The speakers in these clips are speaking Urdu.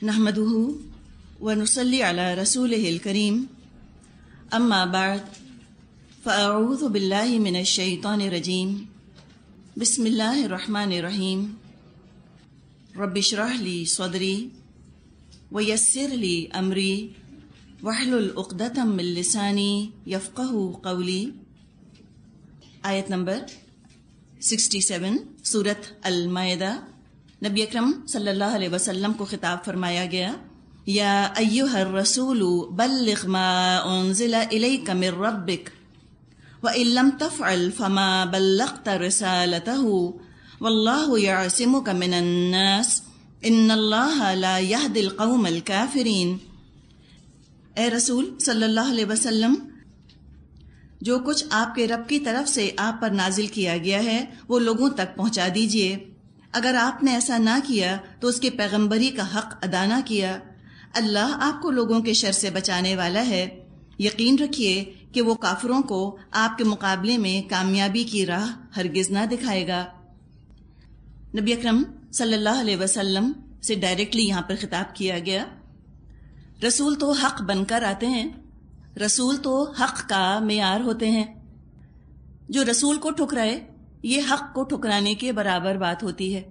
نحمده ونصلي على رسوله الكريم اما بعد فاعوذ بالله من الشیطان الرجیم بسم اللہ الرحمن الرحیم رب اشرح لي صدری ويسر لي امری واحلل عقدۃ من لسانی یفقهوا قولی۔ آیت نمبر 67 سورۃ المائدہ۔ نبی اکرم صلی اللہ علیہ وسلم کو خطاب فرمایا گیا، یا ایھا الرسول بلغ ما انزل الیک من ربک وان لم تفعل فما بلغت رسالته واللہ یعصمک من الناس ان اللہ لا یہدی القوم الکافرین۔ اے رسول صلی اللہ علیہ وسلم، جو کچھ آپ کے رب کی طرف سے آپ پر نازل کیا گیا ہے وہ لوگوں تک پہنچا دیجئے۔ اگر آپ نے ایسا نہ کیا تو اس کے پیغمبری کا حق ادا نہ کیا، اللہ آپ کو لوگوں کے شر سے بچانے والا ہے۔ یقین رکھیے کہ وہ کافروں کو آپ کے مقابلے میں کامیابی کی راہ ہرگز نہ دکھائے گا۔ نبی اکرم صلی اللہ علیہ وسلم سے ڈائریکٹلی یہاں پر خطاب کیا گیا۔ رسول تو حق بن کر آتے ہیں، رسول تو حق کا معیار ہوتے ہیں۔ جو رسول کو ٹھکرائے یہ حق کو ٹھکرانے کے برابر بات ہوتی ہے،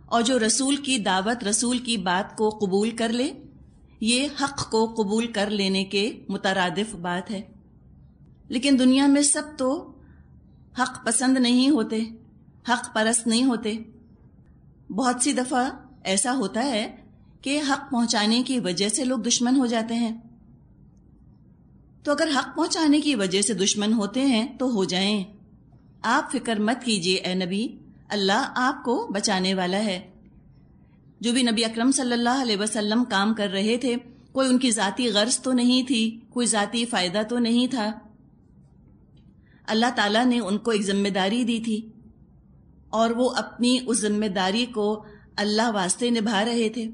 اور جو رسول کی دعوت، رسول کی بات کو قبول کر لے یہ حق کو قبول کر لینے کے مترادف بات ہے۔ لیکن دنیا میں سب تو حق پسند نہیں ہوتے، حق پرست نہیں ہوتے۔ بہت سی دفعہ ایسا ہوتا ہے کہ حق پہنچانے کی وجہ سے لوگ دشمن ہو جاتے ہیں۔ تو اگر حق پہنچانے کی وجہ سے دشمن ہوتے ہیں تو ہو جائیں، آپ فکر مت کیجیے اے نبی، اللہ آپ کو بچانے والا ہے۔ جو بھی نبی اکرم صلی اللہ علیہ وسلم کام کر رہے تھے، کوئی ان کی ذاتی غرض تو نہیں تھی، کوئی ذاتی فائدہ تو نہیں تھا۔ اللہ تعالیٰ نے ان کو ایک ذمہ داری دی تھی اور وہ اپنی اس ذمہ داری کو اللہ واسطے نبھا رہے تھے۔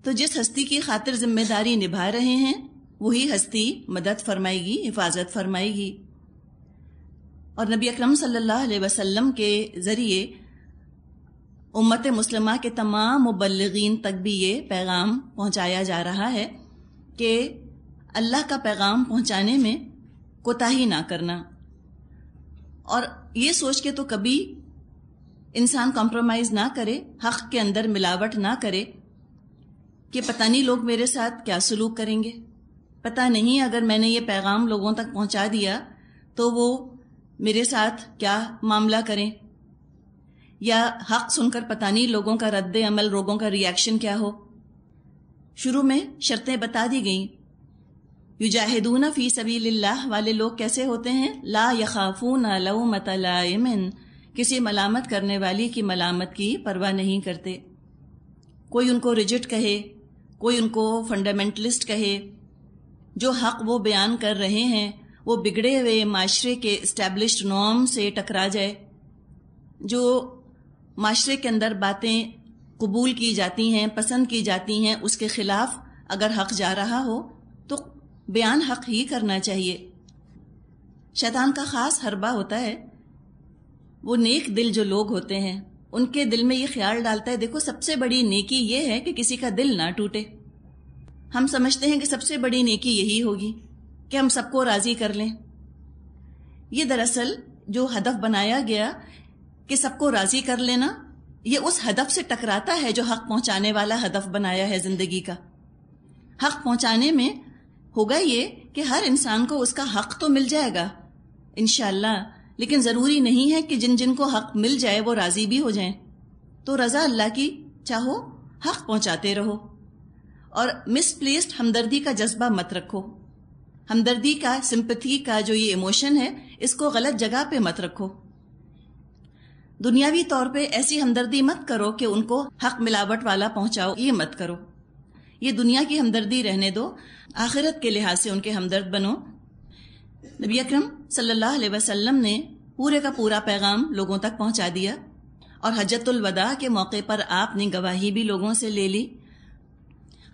تو جس ہستی کی خاطر ذمہ داری نبھا رہے ہیں وہی ہستی مدد فرمائے گی، حفاظت فرمائے گی۔ اور نبی اکرم صلی اللہ علیہ وسلم کے ذریعے امت مسلمہ کے تمام مبلغین تک بھی یہ پیغام پہنچایا جا رہا ہے کہ اللہ کا پیغام پہنچانے میں کوتاہی نہ کرنا، اور یہ سوچ کے تو کبھی انسان کمپرومائز نہ کرے، حق کے اندر ملاوٹ نہ کرے کہ پتہ نہیں لوگ میرے ساتھ کیا سلوک کریں گے، پتہ نہیں اگر میں نے یہ پیغام لوگوں تک پہنچا دیا تو وہ میرے ساتھ کیا معاملہ کریں، یا حق سن کر پتہ نہیں لوگوں کا رد عمل، لوگوں کا ریاکشن کیا ہو۔ شروع میں شرطیں بتا دی گئیں۔ یجاہدون فی سبیل اللہ والے لوگ کیسے ہوتے ہیں؟ لا یخافون لومۃ لائم، کسی ملامت کرنے والی کی ملامت کی پرواہ نہیں کرتے۔ کوئی ان کو ریجٹ کہے، کوئی ان کو فنڈامنٹلسٹ کہے، جو حق وہ بیان کر رہے ہیں وہ بگڑے ہوئے معاشرے کے اسٹیبلشڈ نارم سے ٹکرا جائے، جو معاشرے کے اندر باتیں قبول کی جاتی ہیں، پسند کی جاتی ہیں، اس کے خلاف اگر حق جا رہا ہو تو بیان حق ہی کرنا چاہیے۔ شیطان کا خاص حربہ ہوتا ہے، وہ نیک دل جو لوگ ہوتے ہیں ان کے دل میں یہ خیال ڈالتا ہے، دیکھو سب سے بڑی نیکی یہ ہے کہ کسی کا دل نہ ٹوٹے۔ ہم سمجھتے ہیں کہ سب سے بڑی نیکی یہی ہوگی کہ ہم سب کو راضی کر لیں۔ یہ دراصل جو ہدف بنایا گیا کہ سب کو راضی کر لینا، یہ اس ہدف سے ٹکراتا ہے جو حق پہنچانے والا ہدف بنایا ہے زندگی کا۔ حق پہنچانے میں ہوگا یہ کہ ہر انسان کو اس کا حق تو مل جائے گا انشاءاللہ، لیکن ضروری نہیں ہے کہ جن جن کو حق مل جائے وہ راضی بھی ہو جائیں۔ تو رضا اللہ کی چاہو، حق پہنچاتے رہو، اور مس پلیسڈ ہمدردی کا جذبہ مت رکھو۔ ہمدردی کا، سمپتھی کا جو یہ ایموشن ہے اس کو غلط جگہ پہ مت رکھو۔ دنیاوی طور پہ ایسی ہمدردی مت کرو کہ ان کو حق ملاوٹ والا پہنچاؤ، یہ مت کرو۔ یہ دنیا کی ہمدردی رہنے دو، آخرت کے لحاظ سے ان کے ہمدرد بنو۔ نبی اکرم صلی اللہ علیہ وسلم نے پورے کا پورا پیغام لوگوں تک پہنچا دیا، اور حجۃ الوداع کے موقع پر آپ نے گواہی بھی لوگوں سے لے لی۔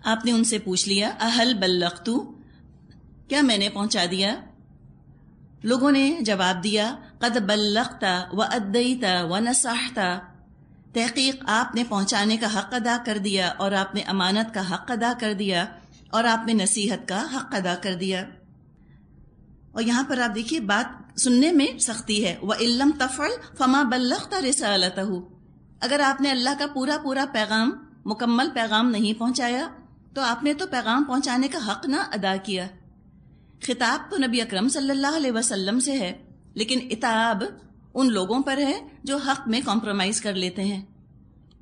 آپ نے ان سے پوچھ لیا، اہل بلغتو، کیا میں نے پہنچا دیا؟ لوگوں نے جواب دیا، قد بلغت وادیت ونصحت، تحقیق آپ نے پہنچانے کا حق ادا کر دیا اور آپ نے امانت کا حق ادا کر دیا اور آپ نے نصیحت کا حق ادا کر دیا. اور یہاں پر آپ دیکھیے بات سننے میں سختی ہے. وَإِن لَّمْ تَفْعَلْ فَمَا بَلَّغْتَ رِسَالَتَهُ، اگر آپ نے اللہ کا پورا پیغام، مکمل پیغام نہیں پہنچایا تو آپ نے تو پیغام پہنچانے کا حق نہ ادا کیا. خطاب تو نبی اکرم صلی اللہ علیہ وسلم سے ہے، لیکن عتاب ان لوگوں پر ہے جو حق میں کمپرومائز کر لیتے ہیں.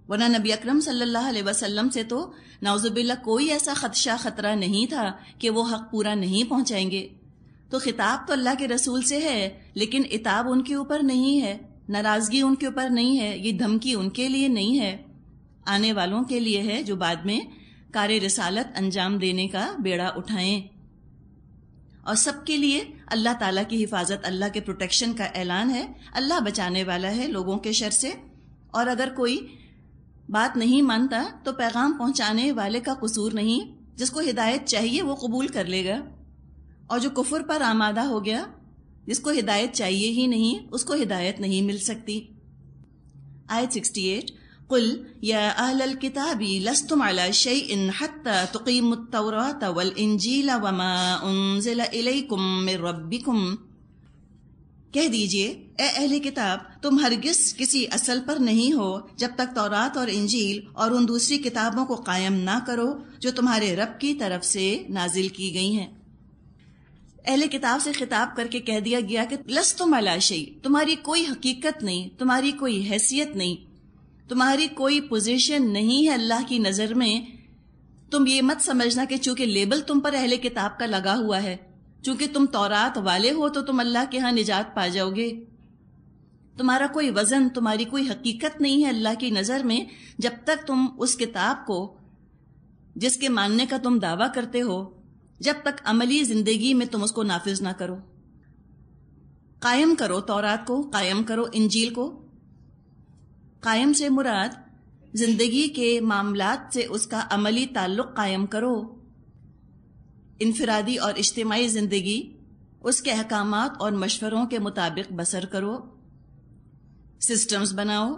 ورنہ نبی اکرم صلی اللہ علیہ وسلم سے تو نعوذ باللہ کوئی ایسا خدشہ خطرہ نہیں تھا کہ وہ حق پورا نہیں پہنچائیں گے. تو خطاب تو اللہ کے رسول سے ہے، لیکن عتاب ان کے اوپر نہیں ہے، ناراضگی ان کے اوپر نہیں ہے، یہ دھمکی ان کے لیے نہیں ہے، آنے والوں کے لیے ہے جو بعد میں کار رسالت انجام دینے کا بیڑا اٹھائیں. اور سب کے لیے اللہ تعالیٰ کی حفاظت، اللہ کے پروٹیکشن کا اعلان ہے. اللہ بچانے والا ہے لوگوں کے شر سے. اور اگر کوئی بات نہیں مانتا تو پیغام پہنچانے والے کا قصور نہیں. جس کو ہدایت چاہیے وہ قبول کر لے گا، اور جو کفر پر آمادہ ہو گیا، جس کو ہدایت چاہیے ہی نہیں، اس کو ہدایت نہیں مل سکتی. آیت 68 قل یا اہل الکتاب لستم علی شیء حتی تقیموا التوراۃ والانجیل وما انزل الیکم من ربکم. کہہ دیجئے اے اہل کتاب، تم ہرگز کسی اصل پر نہیں ہو جب تک تورات اور انجیل اور ان دوسری کتابوں کو قائم نہ کرو جو تمہارے رب کی طرف سے نازل کی گئی ہیں. اہل کتاب سے خطاب کر کے کہہ دیا گیا کہ لستم علی شیء، تمہاری کوئی حقیقت نہیں، تمہاری کوئی حیثیت نہیں، تمہاری کوئی پوزیشن نہیں ہے اللہ کی نظر میں. تم یہ مت سمجھنا کہ چونکہ لیبل تم پر اہل کتاب کا لگا ہوا ہے، چونکہ تم تورات والے ہو تو تم اللہ کے ہاں نجات پا جاؤ گے. تمہارا کوئی وزن، تمہاری کوئی حقیقت نہیں ہے اللہ کی نظر میں جب تک تم اس کتاب کو جس کے ماننے کا تم دعویٰ کرتے ہو، جب تک عملی زندگی میں تم اس کو نافذ نہ کرو. قائم کرو تورات کو، قائم کرو انجیل کو. قائم سے مراد زندگی کے معاملات سے اس کا عملی تعلق قائم کرو. انفرادی اور اجتماعی زندگی اس کے احکامات اور مشوروں کے مطابق بسر کرو. سسٹمز بناؤ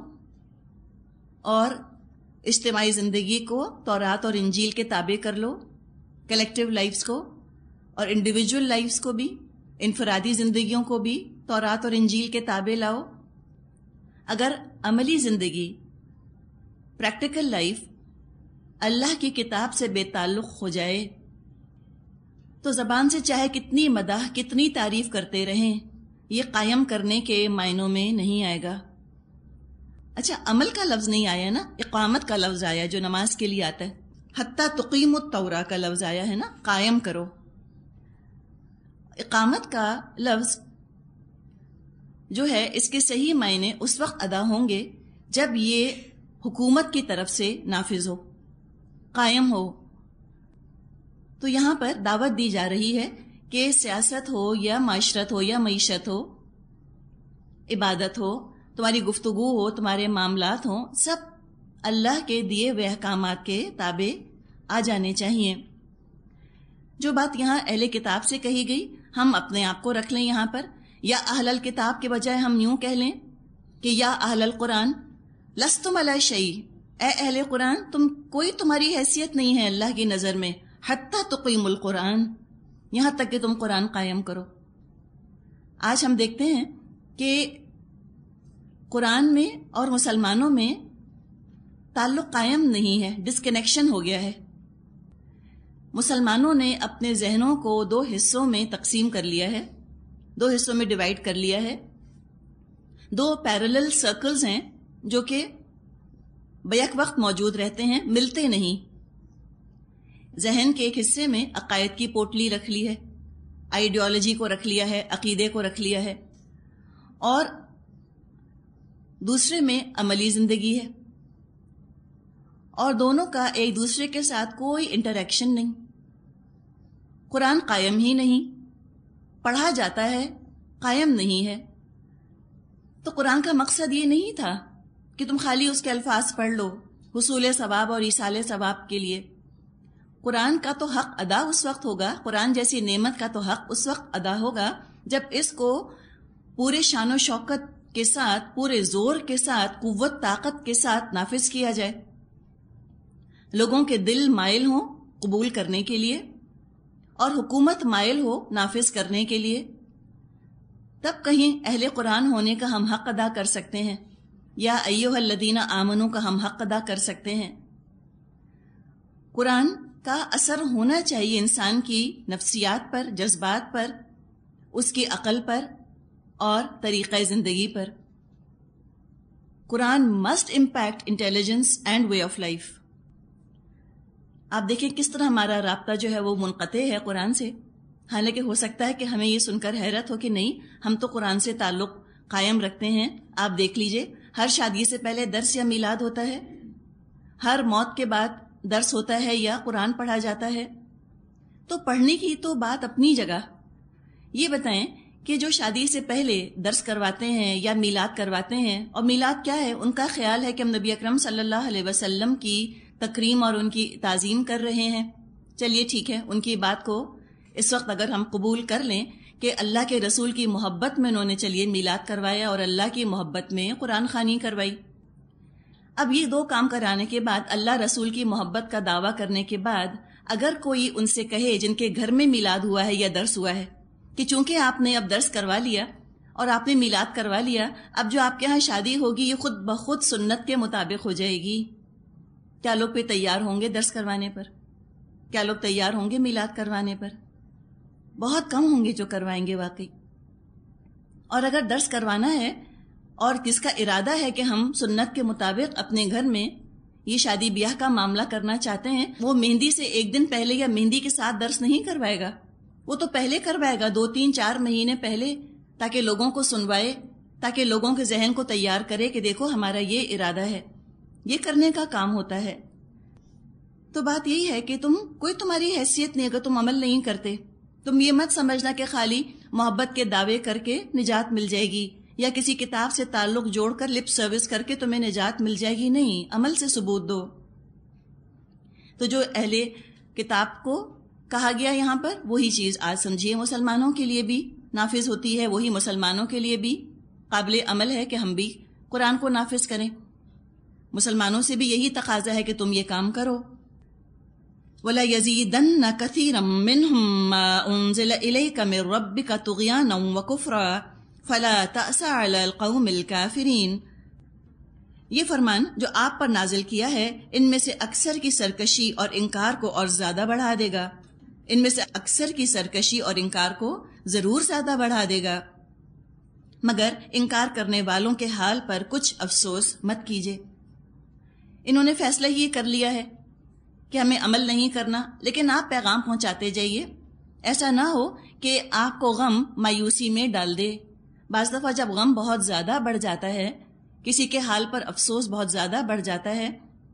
اور اجتماعی زندگی کو تورات اور انجیل کے تابع کر لو، کلیکٹیو لائفز کو اور انڈیویجول لائفز کو بھی، انفرادی زندگیوں کو بھی تورات اور انجیل کے تابع لاؤ. اگر عملی زندگی، پریکٹیکل لائف اللہ کی کتاب سے بے تعلق ہو جائے تو زبان سے چاہے کتنی مداح، کتنی تعریف کرتے رہیں، یہ قائم کرنے کے معنوں میں نہیں آئے گا. اچھا، عمل کا لفظ نہیں آیا نا، اقامت کا لفظ آیا جو نماز کے لیے آتا ہے. حتیٰ تقیم التوراۃ کا لفظ آیا ہے نا، قائم کرو. اقامت کا لفظ جو ہے اس کے صحیح معنی اس وقت ادا ہوں گے جب یہ حکومت کی طرف سے نافذ ہو، قائم ہو. تو یہاں پر دعوت دی جا رہی ہے کہ سیاست ہو یا معاشرت ہو یا معیشت ہو، عبادت ہو، تمہاری گفتگو ہو، تمہارے معاملات ہوں، سب اللہ کے دیے ہوئے احکامات کے تابع آ جانے چاہیے. جو بات یہاں اہل کتاب سے کہی گئی، ہم اپنے آپ کو رکھ لیں یہاں پر، یا اہل الکتاب کے بجائے ہم یوں کہہ لیں کہ یا اہل القرآن لستم علی شیء، اے اہل قرآن، کوئی تمہاری حیثیت نہیں ہے اللہ کی نظر میں، حتی تقیم القرآن، یہاں تک کہ تم قرآن قائم کرو. آج ہم دیکھتے ہیں کہ قرآن میں اور مسلمانوں میں تعلق قائم نہیں ہے، ڈسکنیکشن ہو گیا ہے. مسلمانوں نے اپنے ذہنوں کو 2 حصوں میں تقسیم کر لیا ہے، 2 حصوں میں ڈیوائیڈ کر لیا ہے. 2 پیرلل سرکلز ہیں جو کہ بیک وقت موجود رہتے ہیں، ملتے نہیں. ذہن کے ایک حصے میں عقائد کی پوٹلی رکھ لی ہے، آئیڈیالوجی کو رکھ لیا ہے، عقیدے کو رکھ لیا ہے، اور دوسرے میں عملی زندگی ہے. اور دونوں کا ایک دوسرے کے ساتھ کوئی انٹریکشن نہیں. قرآن قائم ہی نہیں، پڑھا جاتا ہے، قائم نہیں ہے. تو قرآن کا مقصد یہ نہیں تھا کہ تم خالی اس کے الفاظ پڑھ لو حصول ثواب اور ایصال ثواب کے لیے. قرآن کا تو حق ادا اس وقت ہوگا، قرآن جیسی نعمت کا تو حق اس وقت ادا ہوگا جب اس کو پورے شان و شوکت کے ساتھ، پورے زور کے ساتھ، قوت طاقت کے ساتھ نافذ کیا جائے، لوگوں کے دل مائل ہوں قبول کرنے کے لیے اور حکومت مائل ہو نافذ کرنے کے لیے، تب کہیں اہل قرآن ہونے کا ہم حق ادا کر سکتے ہیں، یا ایھا الذین آمنو کا ہم حق ادا کر سکتے ہیں۔ قرآن کا اثر ہونا چاہیے انسان کی نفسیات پر، جذبات پر، اس کی عقل پر اور طریقہ زندگی پر۔ Quran must impact intelligence and way of life. آپ دیکھیں کس طرح ہمارا رابطہ جو ہے وہ منقطع ہے قرآن سے، حالانکہ ہو سکتا ہے کہ ہمیں یہ سن کر حیرت ہو کہ نہیں، ہم تو قرآن سے تعلق قائم رکھتے ہیں۔ آپ دیکھ لیجئے، ہر شادی سے پہلے درس یا میلاد ہوتا ہے، ہر موت کے بعد درس ہوتا ہے یا قرآن پڑھا جاتا ہے۔ تو پڑھنے کی تو بات اپنی جگہ، یہ بتائیں کہ جو شادی سے پہلے درس کرواتے ہیں یا میلاد کرواتے ہیں، اور میلاد کیا ہے؟ ان کا خیال ہے کہ ہم نبی اکرم صلی اللہ علیہ وسلم کی تکریم اور ان کی تعظیم کر رہے ہیں۔ چلیے ٹھیک ہے، ان کی بات کو اس وقت اگر ہم قبول کر لیں کہ اللہ کے رسول کی محبت میں انہوں نے چلیے میلاد کروایا اور اللہ کی محبت میں قرآن خوانی کروائی۔ اب یہ دو کام کرانے کے بعد، اللہ رسول کی محبت کا دعویٰ کرنے کے بعد، اگر کوئی ان سے کہے جن کے گھر میں میلاد ہوا ہے یا درس ہوا ہے کہ چونکہ آپ نے اب درس کروا لیا اور آپ نے میلاد کروا لیا، اب جو آپ کے ہاں شادی ہوگی یہ خود بخود سنت کے مطابق ہو جائے گی، کیا لوگ پہ تیار ہوں گے درس کروانے پر؟ کیا لوگ تیار ہوں گے میلاد کروانے پر؟ بہت کم ہوں گے جو کروائیں گے واقعی۔ اور اگر درس کروانا ہے اور کس کا ارادہ ہے کہ ہم سنت کے مطابق اپنے گھر میں یہ شادی بیاہ کا معاملہ کرنا چاہتے ہیں، وہ مہندی سے ایک دن پہلے یا مہندی کے ساتھ درس نہیں کروائے گا، وہ تو پہلے کروائے گا، 2-3-4 مہینے پہلے، تاکہ لوگوں کو سنوائے، تاکہ لوگوں کے ذہن کو تیار کرے کہ دیکھو ہمارا یہ ارادہ ہے، یہ کرنے کا کام ہوتا ہے۔ تو بات یہی ہے کہ کوئی تمہاری حیثیت نہیں، اگر تم عمل نہیں کرتے، تم یہ مت سمجھنا کہ خالی محبت کے دعوے کر کے نجات مل جائے گی، یا کسی کتاب سے تعلق جوڑ کر لپ سروس کر کے تمہیں نجات مل جائے گی، نہیں، عمل سے ثبوت دو۔ تو جو اہل کتاب کو کہا گیا یہاں پر، وہی چیز آج سمجھیے مسلمانوں کے لیے بھی نافذ ہوتی ہے، وہی مسلمانوں کے لیے بھی قابل عمل ہے کہ ہم بھی قرآن کو نافذ کریں۔ مسلمانوں سے بھی یہی تقاضا ہے کہ تم یہ کام کرو۔ وَلَا يَزِيدَنَّ كَثِيرًا مِّنْهُمْ مَا أُنزِلَ إِلَيْكَ مِن رَّبِّكَ طُغْيَانًا وَكُفْرًا فَلَا تَأْسَ عَلَى الْقَوْمِ الْكَافِرِينَ۔ یہ فرمان جو آپ پر نازل کیا ہے، ان میں سے اکثر کی سرکشی اور انکار کو اور زیادہ بڑھا دے گا، ان میں سے اکثر کی سرکشی اور انکار کو ضرور زیادہ بڑھا دے گا، مگر انکار کرنے والوں کے حال پر کچھ افسوس مت کیجیے۔ انہوں نے فیصلہ یہ کر لیا ہے کہ ہمیں عمل نہیں کرنا، لیکن آپ پیغام پہنچاتے جائیے، ایسا نہ ہو کہ آپ کو غم مایوسی میں ڈال دے۔ بعض دفعہ جب غم بہت زیادہ بڑھ جاتا ہے، کسی کے حال پر افسوس بہت زیادہ بڑھ جاتا ہے،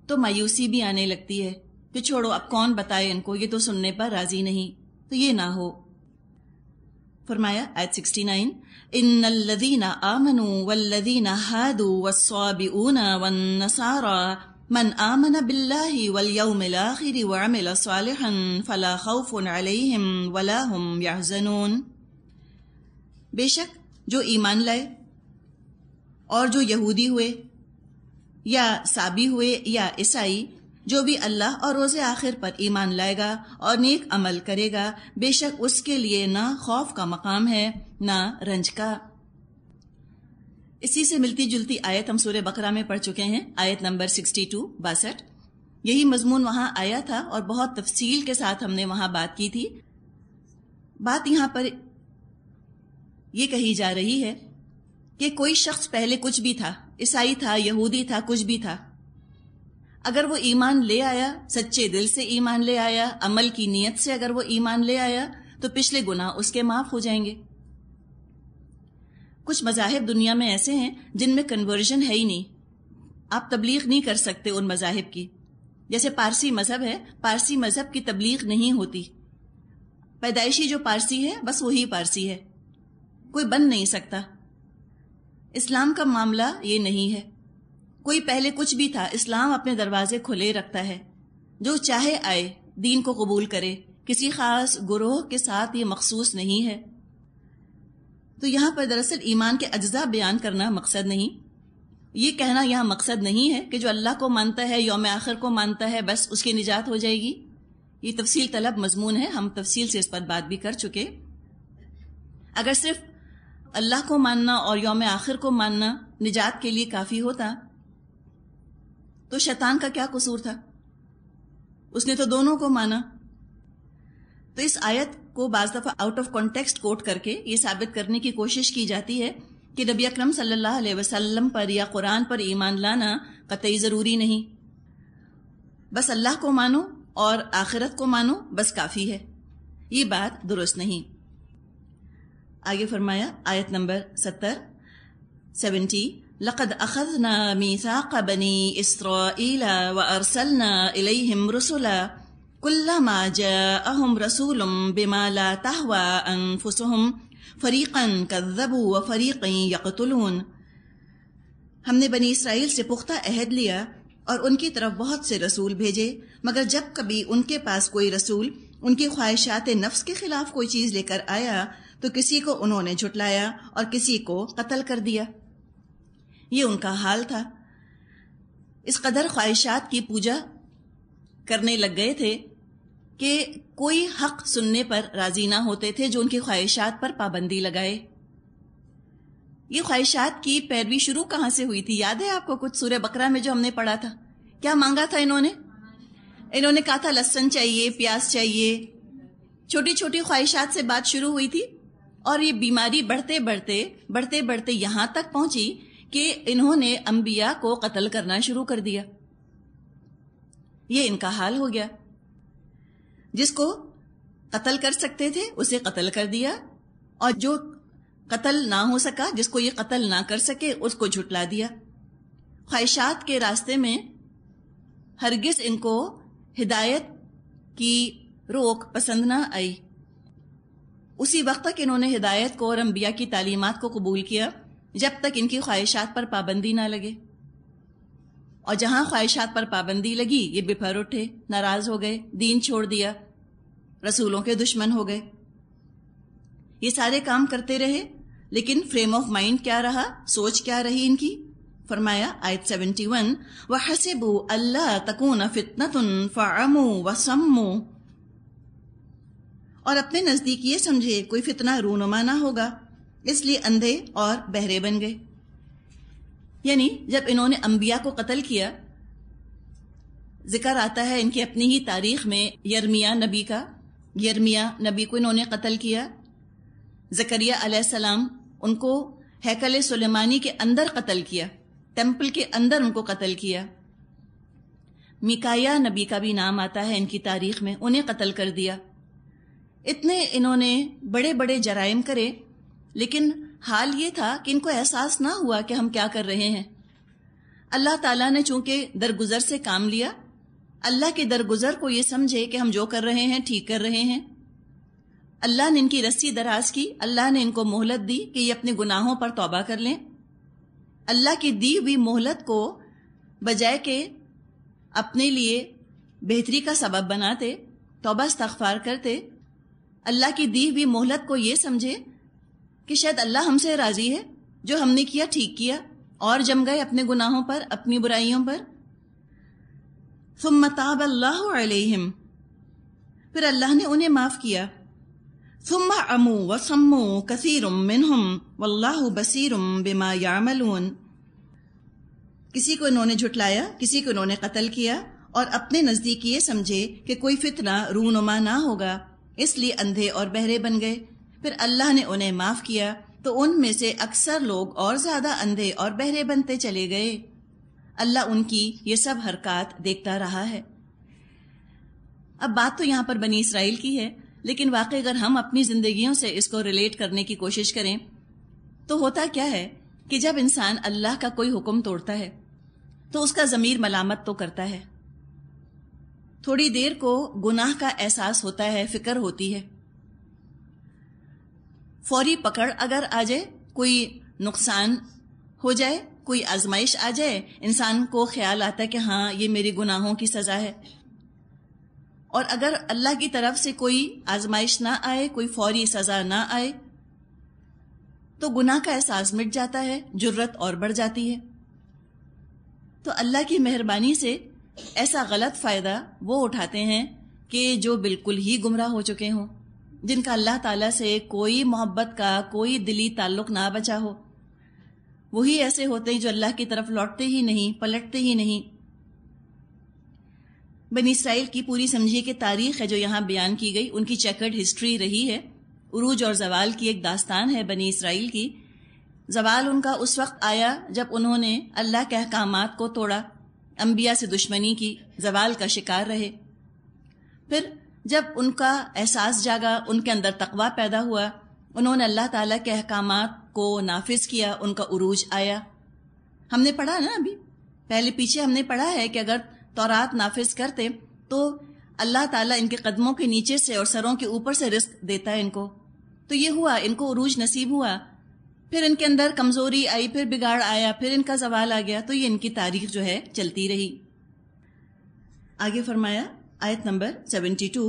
تو مایوسی بھی آنے لگتی ہے کہ چھوڑو اب کون بتائے ان کو، یہ تو سننے پر راضی نہیں، تو یہ نہ ہو۔ فرمایا آیت 69، ان الذین آمنوا والذین ہادوا والصابئون والنصارى من آمن باللہ والیوم الآخر وعمل صالحا فلا خوف علیہم ولا هم یحزنون۔ بے شک جو ایمان لائے اور جو یہودی ہوئے یا صابی ہوئے یا عیسائی، جو بھی اللہ اور روز آخر پر ایمان لائے گا اور نیک عمل کرے گا، بے شک اس کے لیے نہ خوف کا مقام ہے نہ رنج کا۔ اسی سے ملتی جلتی آیت ہم سورہ بقرہ میں پڑھ چکے ہیں، آیت نمبر 62 یہی مضمون وہاں آیا تھا اور بہت تفصیل کے ساتھ ہم نے وہاں بات کی تھی۔ بات یہاں پر یہ کہی جا رہی ہے کہ کوئی شخص پہلے کچھ بھی تھا، عیسائی تھا، یہودی تھا، کچھ بھی تھا، اگر وہ ایمان لے آیا، سچے دل سے ایمان لے آیا، عمل کی نیت سے اگر وہ ایمان لے آیا، تو پچھلے گناہ اس کے معاف ہو جائیں گے۔ کچھ مذاہب دنیا میں ایسے ہیں جن میں کنورژن ہے ہی نہیں، آپ تبلیغ نہیں کر سکتے ان مذاہب کی۔ جیسے پارسی مذہب ہے، پارسی مذہب کی تبلیغ نہیں ہوتی، پیدائشی جو پارسی ہے بس وہی پارسی ہے، کوئی بن نہیں سکتا۔ اسلام کا معاملہ یہ نہیں ہے، کوئی پہلے کچھ بھی تھا، اسلام اپنے دروازے کھلے رکھتا ہے، جو چاہے آئے، دین کو قبول کرے، کسی خاص گروہ کے ساتھ یہ مخصوص نہیں ہے۔ تو یہاں پر دراصل ایمان کے اجزاء بیان کرنا مقصد نہیں، یہ کہنا یہاں مقصد نہیں ہے کہ جو اللہ کو مانتا ہے، یوم آخر کو مانتا ہے، بس اس کی نجات ہو جائے گی. یہ تفصیل طلب مضمون ہے، ہم تفصیل سے اس پر بات بھی کر چکے. اگر صرف اللہ کو ماننا اور یوم آخر کو ماننا نجات کے لیے کافی ہوتا تو شیطان کا کیا قصور تھا؟ اس نے تو دونوں کو مانا. تو اس آیت کو بعض دفعہ آؤٹ آف کانٹیکسٹ کوٹ کر کے یہ ثابت کرنے کی کوشش کی جاتی ہے کہ نبی اکرم صلی اللہ علیہ وسلم پر یا قرآن پر ایمان لانا قطعی ضروری نہیں، بس اللہ کو مانو اور آخرت کو مانو بس کافی ہے. یہ بات درست نہیں. آگے فرمایا آیت نمبر 70 لقد اخذنا میثاق بنی اسرائیل وارسلنا الیہم رسلا کلما جاءہم رسول بما لا تہوی انفسہم فریقا کذبوا وفریقا یقتلون. ہم نے بنی اسرائیل سے پختہ عہد لیا اور ان کی طرف بہت سے رسول بھیجے، مگر جب کبھی ان کے پاس کوئی رسول ان کی خواہشات نفس کے خلاف کوئی چیز لے کر آیا تو کسی کو انہوں نے جھٹلایا اور کسی کو قتل کر دیا. یہ ان کا حال تھا. اس قدر خواہشات کی پوجا کرنے لگ گئے تھے کہ کوئی حق سننے پر راضی نہ ہوتے تھے جو ان کی خواہشات پر پابندی لگائے. یہ خواہشات کی پیروی شروع کہاں سے ہوئی تھی؟ یاد ہے آپ کو کچھ سورہ بقرہ میں جو ہم نے پڑھا تھا؟ کیا مانگا تھا انہوں نے کہا تھا لہسن چاہیے، پیاز چاہیے. چھوٹی چھوٹی خواہشات سے بات شروع ہوئی تھی اور یہ بیماری بڑھتے بڑھتے یہاں تک پہنچی کہ انہوں نے انبیاء کو قتل کرنا شروع کر دیا. یہ ان کا حال ہو گیا. جس کو قتل کر سکتے تھے اسے قتل کر دیا، اور جو قتل نہ ہو سکا، جس کو یہ قتل نہ کر سکے، اس کو جھٹلا دیا. خواہشات کے راستے میں ہرگز ان کو ہدایت کی روک پسند نہ آئی. اسی وقت تک انہوں نے ہدایت کو اور انبیاء کی تعلیمات کو قبول کیا جب تک ان کی خواہشات پر پابندی نہ لگے. اور جہاں خواہشات پر پابندی لگی یہ بپھر اٹھے، ناراض ہو گئے، دین چھوڑ دیا، رسولوں کے دشمن ہو گئے. یہ سارے کام کرتے رہے، لیکن فریم آف مائنڈ کیا رہا، سوچ کیا رہی ان کی؟ فرمایا آیت 71 وَحَسِبُوا أَلَّا تَكُونَ فِتْنَةٌ فَعَمُوا وَصَمُّوا. اور اپنے نزدیک یہ سمجھے کوئی فتنہ رونما نہ ہوگا، اس لیے اندھے اور بہرے بن گئے. یعنی جب انہوں نے انبیاء کو قتل کیا، ذکر آتا ہے ان کی اپنی ہی تاریخ میں یرمیہ نبی کو انہوں نے قتل کیا. زکریا علیہ السلام ان کو ہیکل سلیمانی کے اندر قتل کیا، ٹیمپل کے اندر ان کو قتل کیا. میکایا نبی کا بھی نام آتا ہے ان کی تاریخ میں، انہیں قتل کر دیا. اتنے انہوں نے بڑے بڑے جرائم کرے، لیکن حال یہ تھا کہ ان کو احساس نہ ہوا کہ ہم کیا کر رہے ہیں. اللہ تعالیٰ نے چونکہ درگزر سے کام لیا، اللہ کے درگزر کو یہ سمجھے کہ ہم جو کر رہے ہیں ٹھیک کر رہے ہیں. اللہ نے ان کی رسی دراز کی، اللہ نے ان کو مہلت دی کہ یہ اپنے گناہوں پر توبہ کر لیں. اللہ کی دی ہوئی مہلت کو بجائے کہ اپنے لیے بہتری کا سبب بناتے، توبہ استغفار کرتے، اللہ کی دی ہوئی مہلت کو یہ سمجھے کہ شاید اللہ ہم سے راضی ہے، جو ہم نے کیا ٹھیک کیا، اور جم گئے اپنے گناہوں پر، اپنی برائیوں پر. ثم تاب اللہ علیہم، پھر اللہ نے انہیں معاف کیا. ثم عموا وصموا کثیر منہم واللہ بصیر بما یعملون. کسی کو انہوں نے جھٹلایا، کسی کو انہوں نے قتل کیا، اور اپنے نزدیک یہ سمجھے کہ کوئی فتنہ رونما نہ ہوگا، اس لیے اندھے اور بہرے بن گئے. پھر اللہ نے انہیں معاف کیا تو ان میں سے اکثر لوگ اور زیادہ اندھے اور بہرے بنتے چلے گئے. اللہ ان کی یہ سب حرکات دیکھتا رہا ہے. اب بات تو یہاں پر بنی اسرائیل کی ہے، لیکن واقعی اگر ہم اپنی زندگیوں سے اس کو ریلیٹ کرنے کی کوشش کریں تو ہوتا کیا ہے کہ جب انسان اللہ کا کوئی حکم توڑتا ہے تو اس کا ضمیر ملامت تو کرتا ہے. تھوڑی دیر کو گناہ کا احساس ہوتا ہے، فکر ہوتی ہے، فوری پکڑ اگر آ جائے، کوئی نقصان ہو جائے، کوئی آزمائش آ جائے، انسان کو خیال آتا ہے کہ ہاں یہ میری گناہوں کی سزا ہے. اور اگر اللہ کی طرف سے کوئی آزمائش نہ آئے، کوئی فوری سزا نہ آئے، تو گناہ کا احساس مٹ جاتا ہے، جرت اور بڑھ جاتی ہے۔ تو اللہ کی مہربانی سے ایسا غلط فائدہ وہ اٹھاتے ہیں کہ جو بالکل ہی گمراہ ہو چکے ہوں، جن کا اللہ تعالیٰ سے کوئی محبت کا کوئی دلی تعلق نہ بچا ہو، وہی ایسے ہوتے ہیں جو اللہ کی طرف لوٹتے ہی نہیں، پلٹتے ہی نہیں۔ بنی اسرائیل کی پوری سمجھیے کہ تاریخ ہے جو یہاں بیان کی گئی، ان کی چیکرڈ ہسٹری رہی ہے۔ عروج اور زوال کی ایک داستان ہے بنی اسرائیل کی۔ زوال ان کا اس وقت آیا جب انہوں نے اللہ کے احکامات کو توڑا، انبیاء سے دشمنی کی، زوال کا شکار رہے۔ پھر جب ان کا احساس جاگا، ان کے اندر تقویٰ پیدا ہوا، انہوں نے اللہ تعالیٰ کے احکامات کو نافذ کیا، ان کا عروج آیا۔ ہم نے پڑھا نا ابھی پہلے پیچھے ہم نے پڑھا ہے کہ اگر تورات نافذ کرتے تو اللہ تعالیٰ ان کے قدموں کے نیچے سے اور سروں کے اوپر سے رزق دیتا ہے ان کو۔ تو یہ ہوا، ان کو عروج نصیب ہوا، پھر ان کے اندر کمزوری آئی، پھر بگاڑ آیا، پھر ان کا زوال آ گیا، تو یہ ان کی تاریخ جو ہے چلتی رہی۔ آگے فرمایا آیت نمبر 72،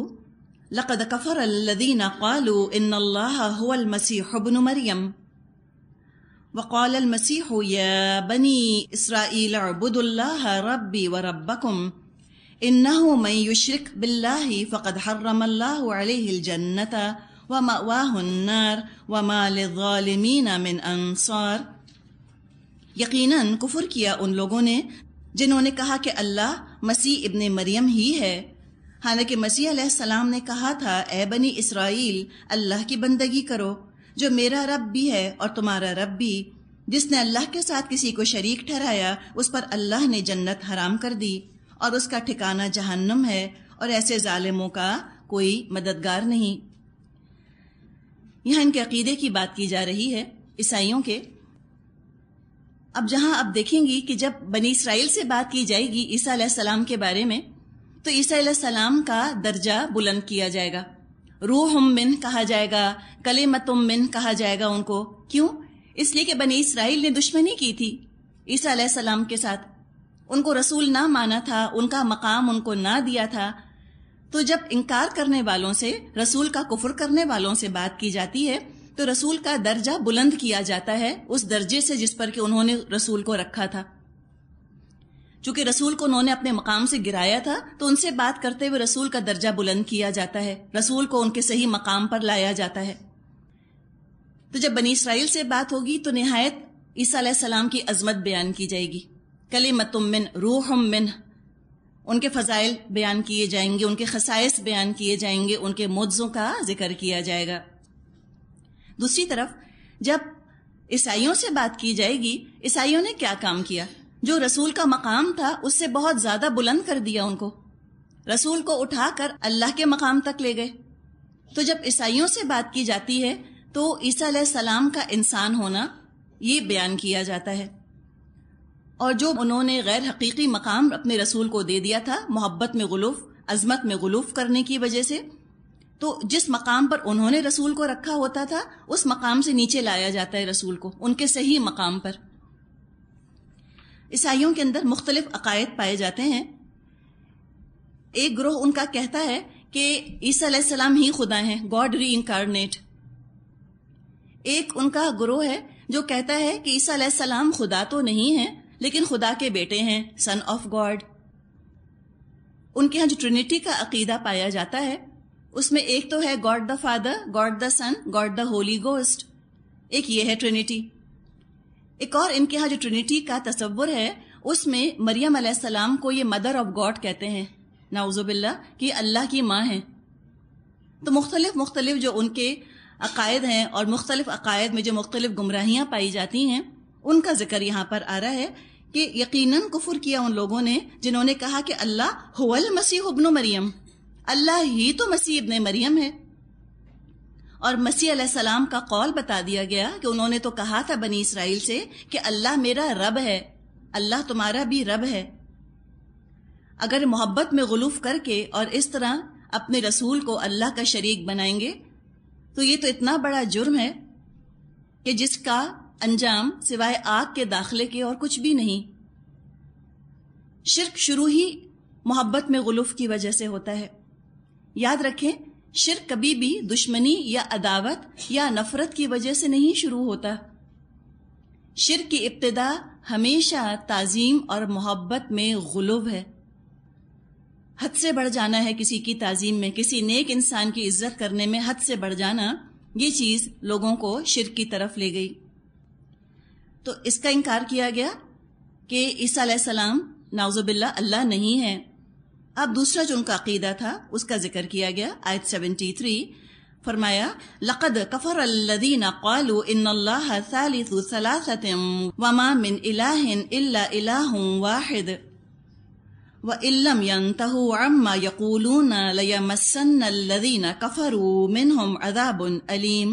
لَقَدْ كَفَرَ الَّذِينَ قَالُوا إِنَّ اللَّهَ هُوَ الْمَسِيحُ ابْنُ مَرْيَمَ وَقَالَ الْمَسِيحُ يَا بَنِي إِسْرَائِيلَ اعْبُدُوا اللَّهَ رَبِّي وَرَبَّكُمْ إِنَّهُ مَن يُشْرِكْ بِاللَّهِ فَقَدْ حَرَّمَ اللَّهُ عَلَيْهِ الْجَنَّةَ وَمَأْوَاهُ النَّارُ وَمَا لِلظَّالِمِينَ مِنْ أَنصَارٍ۔ یقیناً کفر کیا ان لوگوں نے جنہوں نے کہا کہ اللہ مسیح ابن مریم ہی ہے، حالانکہ مسیح علیہ السلام نے کہا تھا اے بنی اسرائیل اللہ کی بندگی کرو جو میرا رب بھی ہے اور تمہارا رب بھی۔ جس نے اللہ کے ساتھ کسی کو شریک ٹھہرایا اس پر اللہ نے جنت حرام کر دی اور اس کا ٹھکانہ جہنم ہے، اور ایسے ظالموں کا کوئی مددگار نہیں۔ یہاں ان کے عقیدے کی بات کی جا رہی ہے، عیسائیوں کے۔ اب جہاں آپ دیکھیں گی کہ جب بنی اسرائیل سے بات کی جائے گی عیسیٰ علیہ السلام کے بارے میں، تو عیسیٰ علیہ السلام کا درجہ بلند کیا جائے گا، روح من کہا جائے گا، کلمۃ من کہا جائے گا ان کو۔ کیوں؟ اس لیے کہ بنی اسرائیل نے دشمنی کی تھی عیسیٰ علیہ السلام کے ساتھ، ان کو رسول نہ مانا تھا، ان کا مقام ان کو نہ دیا تھا۔ تو جب انکار کرنے والوں سے، رسول کا کفر کرنے والوں سے بات کی جاتی ہے تو رسول کا درجہ بلند کیا جاتا ہے اس درجے سے جس پر کہ انہوں نے رسول کو رکھا تھا۔ چونکہ رسول کو انہوں نے اپنے مقام سے گرایا تھا تو ان سے بات کرتے ہوئے رسول کا درجہ بلند کیا جاتا ہے، رسول کو ان کے صحیح مقام پر لایا جاتا ہے۔ تو جب بنی اسرائیل سے بات ہوگی تو نہایت عیسیٰ علیہ السلام کی عظمت بیان کی جائے گی، کلمۃ من، روح من، ان کے فضائل بیان کیے جائیں گے، ان کے خصائص بیان کیے جائیں گے، ان کے معجزوں کا ذکر کیا جائے گا۔ دوسری طرف جب عیسائیوں سے بات کی جائے گی، عیسائیوں نے کیا کام کیا؟ جو رسول کا مقام تھا اس سے بہت زیادہ بلند کر دیا ان کو، رسول کو اٹھا کر اللہ کے مقام تک لے گئے۔ تو جب عیسائیوں سے بات کی جاتی ہے تو عیسیٰ علیہ السلام کا انسان ہونا یہ بیان کیا جاتا ہے، اور جو انہوں نے غیر حقیقی مقام اپنے رسول کو دے دیا تھا محبت میں غلوف، عظمت میں غلوف کرنے کی وجہ سے، تو جس مقام پر انہوں نے رسول کو رکھا ہوتا تھا اس مقام سے نیچے لایا جاتا ہے رسول کو، ان کے صحیح مقام پر۔ عیسائیوں کے اندر مختلف عقائد پائے جاتے ہیں۔ ایک گروہ ان کا کہتا ہے کہ عیسیٰ علیہ السلام ہی خدا ہیں، گاڈ ری انکارنیٹ۔ ایک ان کا گروہ ہے جو کہتا ہے کہ عیسیٰ علیہ السلام خدا تو نہیں ہیں لیکن خدا کے بیٹے ہیں، سن آف گاڈ۔ ان کے ہاں جو ٹرینٹی کا عقیدہ پایا جاتا ہے اس میں ایک تو ہے God the father, God the son, God the holy ghost, ایک یہ ہے ٹرینٹی۔ ایک اور ان کے ہاں جو ٹرینٹی کا تصور ہے اس میں مریم علیہ السلام کو یہ مدر آف گاڈ کہتے ہیں، نعوذ باللہ، کہ اللہ کی ماں ہیں۔ تو مختلف جو ان کے عقائد ہیں اور مختلف عقائد میں جو مختلف گمراہیاں پائی جاتی ہیں ان کا ذکر یہاں پر آ رہا ہے کہ یقیناً کفر کیا ان لوگوں نے جنہوں نے کہا کہ اللہ هو المسیح ابن مریم، اللہ ہی تو مسیح ابن مریم ہے۔ اور مسیح علیہ السلام کا قول بتا دیا گیا کہ انہوں نے تو کہا تھا بنی اسرائیل سے کہ اللہ میرا رب ہے، اللہ تمہارا بھی رب ہے۔ اگر محبت میں غلوف کر کے اور اس طرح اپنے رسول کو اللہ کا شریک بنائیں گے تو یہ تو اتنا بڑا جرم ہے کہ جس کا انجام سوائے آگ کے داخلے کے اور کچھ بھی نہیں۔ شرک شروع ہی محبت میں غلوف کی وجہ سے ہوتا ہے۔ یاد رکھیں شرک کبھی بھی دشمنی یا عداوت یا نفرت کی وجہ سے نہیں شروع ہوتا. شرک کی ابتدا ہمیشہ تعظیم اور محبت میں غلو ہے. حد سے بڑھ جانا ہے کسی کی تعظیم میں، کسی نیک انسان کی عزت کرنے میں حد سے بڑھ جانا، یہ چیز لوگوں کو شرک کی طرف لے گئی. تو اس کا انکار کیا گیا کہ عیسیٰ علیہ السلام نعوذ باللہ اللہ نہیں ہے. اب دوسرا جو ان کا عقیدہ تھا اس کا ذکر کیا گیا. آیت 73 فرمایا لَقَدْ كَفَرَ الَّذِينَ قَالُوا إِنَّ اللَّهَ ثَالِثُ ثَلَاثَةٍ وَمَا مِنْ إِلَٰهٍ إِلَّا إِلَٰهٌ وَاحِدٌ وَإِن لَّمْ يَنْتَهُوا عَمَّا يَقُولُونَ لَيَمَسَّنَّ الَّذِينَ كَفَرُوا مِنْهُمْ عَذَابٌ أَلِيمٌ.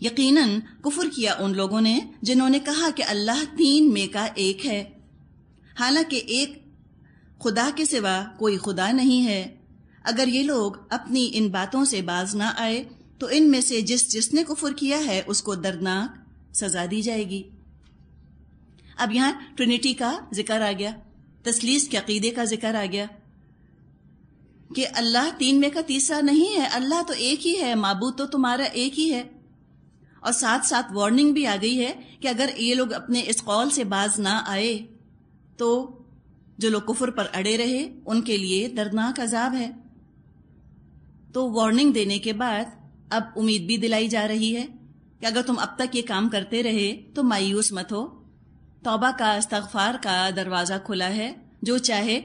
یقیناً کفر کیا ان لوگوں نے جنہوں نے کہا کہ اللہ تین میں کا ایک ہے، حالانکہ ایک خدا کے سوا کوئی خدا نہیں ہے. اگر یہ لوگ اپنی ان باتوں سے باز نہ آئے تو ان میں سے جس نے کفر کیا ہے اس کو دردناک سزا دی جائے گی. اب یہاں ٹرینٹی کا ذکر آ گیا، تثلیث کے عقیدے کا ذکر آ گیا کہ اللہ تین میں کا تیسرا نہیں ہے، اللہ تو ایک ہی ہے، معبود تو تمہارا ایک ہی ہے. اور ساتھ ساتھ وارننگ بھی آ گئی ہے کہ اگر یہ لوگ اپنے اس قول سے باز نہ آئے تو جو لوگ کفر پر اڑے رہے ان کے لیے دردناک عذاب ہے. تو وارننگ دینے کے بعد اب امید بھی دلائی جا رہی ہے کہ اگر تم اب تک یہ کام کرتے رہے تو مایوس مت ہو، توبہ کا استغفار کا دروازہ کھلا ہے، جو چاہے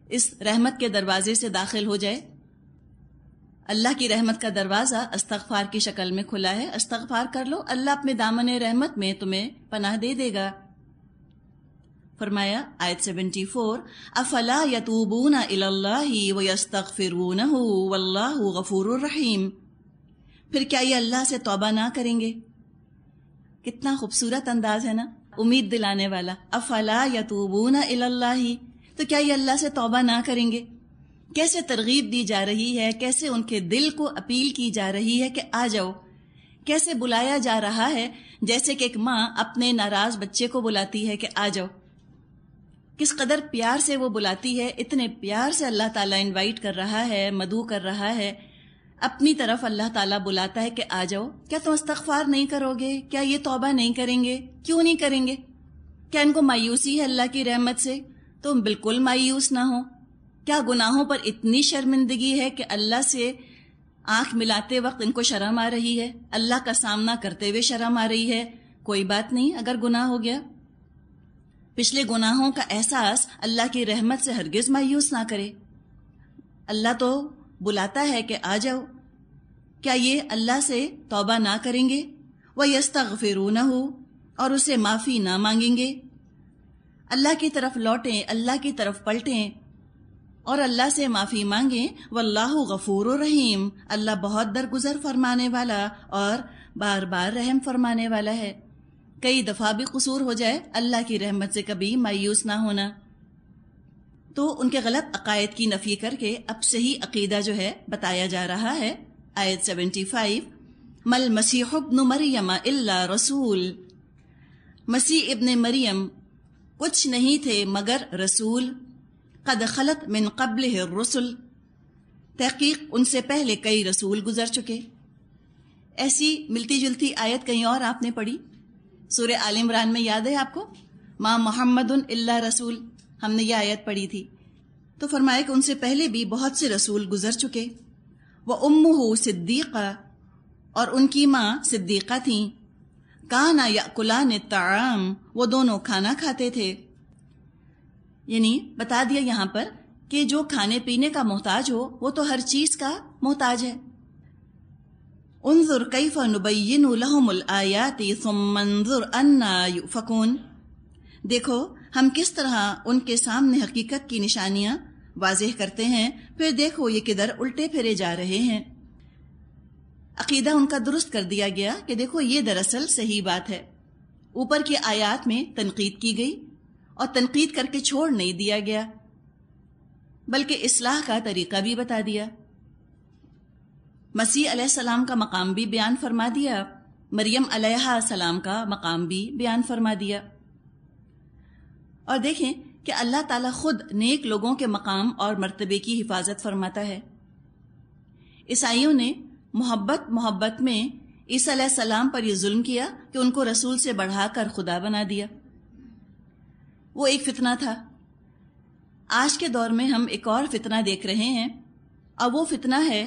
اس رحمت کے دروازے سے داخل ہو جائے. اللہ کی رحمت کا دروازہ استغفار کی شکل میں کھلا ہے، استغفار کر لو، اللہ اپنے دامن رحمت میں تمہیں پناہ دے دے گا. فرمایا آیت 74 افلا یتوبون الی اللہ ویستغفرونہ واللہ غفور الرحیم. پھر کیا یہ اللہ سے توبہ نہ کریں گے؟ کتنا خوبصورت انداز ہے نا، امید دلانے والا. افلا یتوبون الی اللہ، تو کیا یہ اللہ سے توبہ نہ کریں گے؟ کیسے ترغیب دی جا رہی ہے، کیسے ان کے دل کو اپیل کی جا رہی ہے کہ آ جاؤ، کیسے بلایا جا رہا ہے جیسے کہ ایک ماں اپنے ناراض بچے کو بلاتی ہے کہ آ جاؤ. کس قدر پیار سے وہ بلاتی ہے، اتنے پیار سے اللہ تعالیٰ انوائٹ کر رہا ہے، مدعو کر رہا ہے، اپنی طرف اللہ تعالیٰ بلاتا ہے کہ آ جاؤ. کیا تم استغفار نہیں کرو گے؟ کیا یہ توبہ نہیں کریں گے؟ کیوں نہیں کریں گے؟ کیا ان کو مایوسی ہے اللہ کی رحمت سے؟ تم بالکل مایوس نہ ہو. کیا گناہوں پر اتنی شرمندگی ہے کہ اللہ سے آنکھ ملاتے وقت ان کو شرم آ رہی ہے، اللہ کا سامنا کرتے ہوئے شرم آ رہی ہے؟ کوئی بات نہیں اگر گناہ ہو گیا. پچھلے گناہوں کا احساس اللہ کی رحمت سے ہرگز مایوس نہ کرے. اللہ تو بلاتا ہے کہ آ جاؤ. کیا یہ اللہ سے توبہ نہ کریں گے؟ وَيَسْتَغْفِرُونَهُ، اور اسے معافی نہ مانگیں گے، اللہ کی طرف لوٹیں، اللہ کی طرف پلٹیں اور اللہ سے معافی مانگیں. واللہ غفور الرحیم، اللہ بہت درگزر فرمانے والا اور بار بار رحم فرمانے والا ہے. کئی دفعہ بھی قصور ہو جائے، اللہ کی رحمت سے کبھی مایوس نہ ہونا. تو ان کے غلط عقائد کی نفی کر کے اب صحیح عقیدہ جو ہے بتایا جا رہا ہے. آیت 75 مل مسیح ابن مریم الا رسول، مسیح ابن مریم کچھ نہیں تھے مگر رسول. قد خلت من قبلہ الرسل، تحقیق ان سے پہلے کئی رسول گزر چکے. ایسی ملتی جلتی آیت کہیں اور آپ نے پڑھی سورہ آل عمران میں، یاد ہے آپ کو؟ ما محمد الا رسول، ہم نے یہ آیت پڑھی تھی. تو فرمایا کہ ان سے پہلے بھی بہت سے رسول گزر چکے. وَأُمُّهُ صِدِّيقَةٌ، اور ان کی ماں صدیقہ تھیں. كَانَا يَأْكُلَانِ الطَّعَامَ، وہ دونوں کھانا کھاتے تھے. یعنی بتا دیا یہاں پر کہ جو کھانے پینے کا محتاج ہو وہ تو ہر چیز کا محتاج ہے. انظر کیف نبین لہم الآیات ثم انظر انا یؤفکون، دیکھو ہم کس طرح ان کے سامنے حقیقت کی نشانیاں واضح کرتے ہیں، پھر دیکھو یہ کدھر الٹے پھرے جا رہے ہیں. عقیدہ ان کا درست کر دیا گیا کہ دیکھو یہ دراصل صحیح بات ہے. اوپر کی آیات میں تنقید کی گئی اور تنقید کر کے چھوڑ نہیں دیا گیا، بلکہ اصلاح کا طریقہ بھی بتا دیا. مسیح علیہ السلام کا مقام بھی بیان فرما دیا، مریم علیہ السلام کا مقام بھی بیان فرما دیا. اور دیکھیں کہ اللہ تعالیٰ خود نیک لوگوں کے مقام اور مرتبے کی حفاظت فرماتا ہے. عیسائیوں نے محبت میں عیسیٰ علیہ السلام پر یہ ظلم کیا کہ ان کو رسول سے بڑھا کر خدا بنا دیا. وہ ایک فتنہ تھا. آج کے دور میں ہم ایک اور فتنہ دیکھ رہے ہیں، اور وہ فتنہ ہے،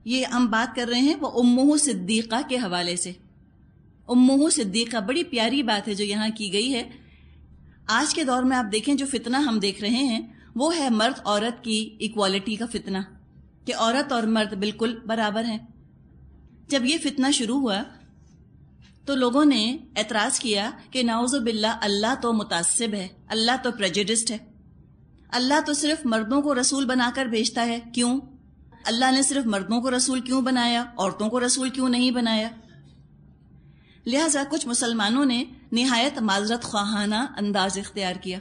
یہ ہم بات کر رہے ہیں وہ امہ صدیقہ کے حوالے سے. امہ صدیقہ بڑی پیاری بات ہے جو یہاں کی گئی ہے. آج کے دور میں آپ دیکھیں جو فتنہ ہم دیکھ رہے ہیں وہ ہے مرد عورت کی ایکوالٹی کا فتنہ، کہ عورت اور مرد بالکل برابر ہیں. جب یہ فتنہ شروع ہوا تو لوگوں نے اعتراض کیا کہ نعوذ باللہ اللہ تو متعصب ہے، اللہ تو پریجڈسڈ ہے، اللہ تو صرف مردوں کو رسول بنا کر بھیجتا ہے. کیوں؟ اللہ نے صرف مردوں کو رسول کیوں بنایا، عورتوں کو رسول کیوں نہیں بنایا؟ لہٰذا کچھ مسلمانوں نے نہایت معذرت خواہانہ انداز اختیار کیا،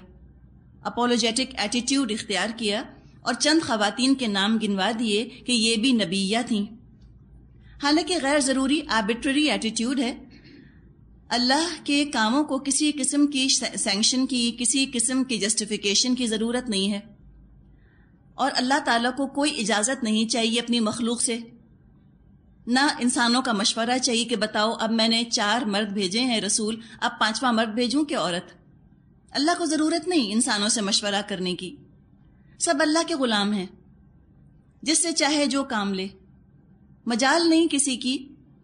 اپولوجیٹک ایٹیٹیوڈ اختیار کیا، اور چند خواتین کے نام گنوا دیے کہ یہ بھی نبیہ تھیں. حالانکہ غیر ضروری آربیٹری ایٹیٹیوڈ ہے. اللہ کے کاموں کو کسی قسم کی سینکشن کی، کسی قسم کی جسٹیفیکیشن کی ضرورت نہیں ہے، اور اللہ تعالیٰ کو کوئی اجازت نہیں چاہیے اپنی مخلوق سے. نہ انسانوں کا مشورہ چاہیے کہ بتاؤ اب میں نے 4 مرد بھیجے ہیں رسول، اب 5واں مرد بھیجوں کہ عورت. اللہ کو ضرورت نہیں انسانوں سے مشورہ کرنے کی. سب اللہ کے غلام ہیں، جس سے چاہے جو کام لے. مجال نہیں کسی کی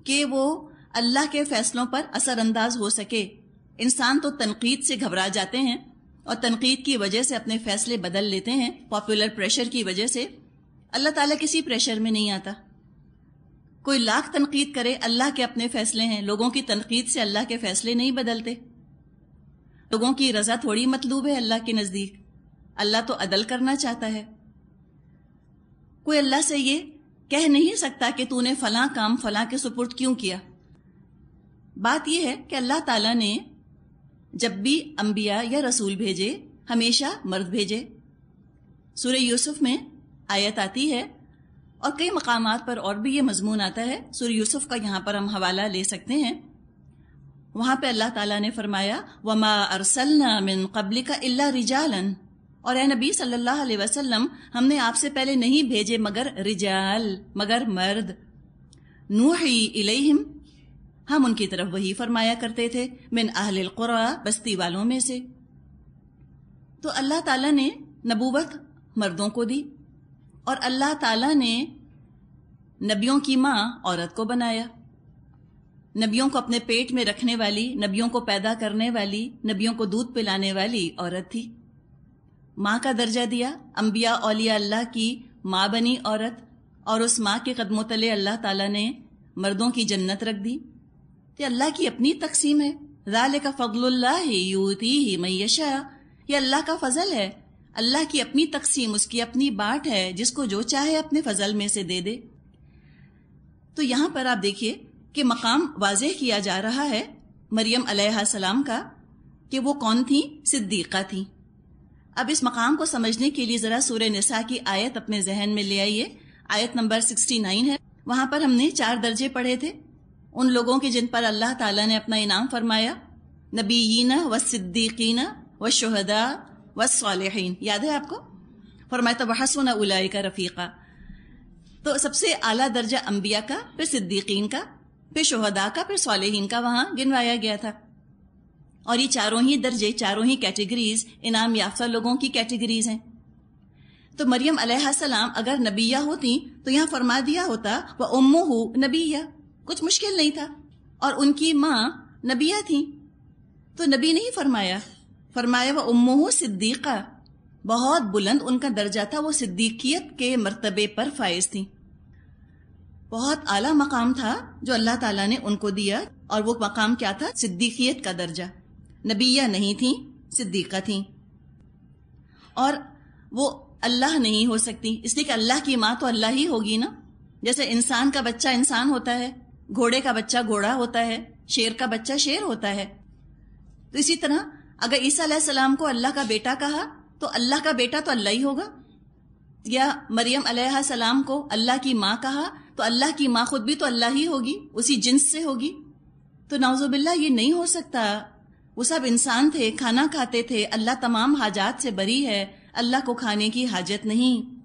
کہ وہ اللہ کے فیصلوں پر اثر انداز ہو سکے. انسان تو تنقید سے گھبرا جاتے ہیں اور تنقید کی وجہ سے اپنے فیصلے بدل لیتے ہیں، پاپولر پریشر کی وجہ سے. اللہ تعالیٰ کسی پریشر میں نہیں آتا. کوئی لاکھ تنقید کرے، اللہ کے اپنے فیصلے ہیں. لوگوں کی تنقید سے اللہ کے فیصلے نہیں بدلتے. لوگوں کی رضا تھوڑی مطلوب ہے اللہ کے نزدیک. اللہ تو عدل کرنا چاہتا ہے. کوئی اللہ سے یہ کہہ نہیں سکتا کہ تو نے فلاں کام فلاں کے سپرد کیوں کیا. بات یہ ہے کہ اللہ تعالیٰ نے جب بھی انبیاء یا رسول بھیجے ہمیشہ مرد بھیجے. سورہ یوسف میں آیت آتی ہے اور کئی مقامات پر اور بھی یہ مضمون آتا ہے. سورہ یوسف کا یہاں پر ہم حوالہ لے سکتے ہیں. وہاں پہ اللہ تعالیٰ نے فرمایا وَمَا أَرْسَلْنَا مِن قَبْلِكَ إِلَّا رِجَالًا، اور اے نبی صلی اللہ علیہ وسلم ہم نے آپ سے پہلے نہیں بھیجے مگر رجال، مگر مرد. نوحی الیہم، ہم ان کی طرف وحی فرمایا کرتے تھے، من اہل القریٰ، بستی والوں میں سے. تو اللہ تعالیٰ نے نبوت مردوں کو دی، اور اللہ تعالیٰ نے نبیوں کی ماں عورت کو بنایا. نبیوں کو اپنے پیٹ میں رکھنے والی، نبیوں کو پیدا کرنے والی، نبیوں کو دودھ پلانے والی عورت تھی. ماں کا درجہ دیا. انبیاء اولیاء اللہ کی ماں بنی عورت، اور اس ماں کے قدموں تلے اللہ تعالیٰ نے مردوں کی جنت رکھ دی. یہ اللہ کی اپنی تقسیم ہے. ذالک فضل اللہ یؤتیہ من یشاء، یہ اللہ کا فضل ہے. اللہ کی اپنی تقسیم، اس کی اپنی بانٹ ہے، جس کو جو چاہے اپنے فضل میں سے دے دے. تو یہاں پر آپ دیکھیے کہ مقام واضح کیا جا رہا ہے مریم علیہ السلام کا کہ وہ کون تھیں؟ صدیقہ تھیں. اب اس مقام کو سمجھنے کے لیے ذرا سورہ نساء کی آیت اپنے ذہن میں لے آئیے. آیت نمبر 69 ہے. وہاں پر ہم نے 4 درجے پڑھے تھے ان لوگوں کے جن پر اللہ تعالیٰ نے اپنا انعام فرمایا، نبیین والصدیقین والشہداء والصالحین. یاد ہے آپ کو؟ فرمایا وحسن اولئک رفیقا. تو سب سے اعلیٰ درجہ انبیاء کا، پھر صدیقین کا، پھر شہداء کا، پھر صالحین کا وہاں گنوایا گیا تھا. اور یہ چاروں ہی درجے، چاروں ہی کیٹیگریز انعام یافتہ لوگوں کی کیٹیگریز ہیں. تو مریم علیہ السلام اگر نبیہ ہوتی تو یہاں فرما دیا ہوتا وَأُمُّهُ نبیہ، کچھ مشکل نہیں تھا. اور ان کی ماں نبیہ تھیں تو نبی نہیں فرمایا، فرمایا وَأُمُّهُ صدیقہ. بہت بلند ان کا درجہ تھا، وہ صدیقیت کے مرتبے پر فائز تھیں. بہت اعلیٰ مقام تھا جو اللہ تعالیٰ نے ان کو دیا، اور وہ مقام کیا تھا؟ صدیقیت کا درجہ. نبیہ نہیں تھیں، صدیقہ تھیں. اور وہ اللہ نہیں ہو سکتی، اس لیے کہ اللہ کی ماں تو اللہ ہی ہوگی نا. جیسے انسان کا بچہ انسان ہوتا ہے، گھوڑے کا بچہ گھوڑا ہوتا ہے، شیر کا بچہ شیر ہوتا ہے. تو اسی طرح اگر عیسیٰ علیہ السلام کو اللہ کا بیٹا کہا تو اللہ کا بیٹا تو اللہ ہی ہوگا، یا مریم علیہ السلام کو اللہ کی ماں کہا تو اللہ کی ماں خود بھی تو اللہ ہی ہوگی، اسی جنس سے ہوگی. تو نعوذ باللہ یہ نہیں ہو سکتا. وہ سب انسان تھے، کھانا کھاتے تھے. اللہ تمام حاجات سے بری ہے، اللہ کو کھانے کی حاجت نہیں.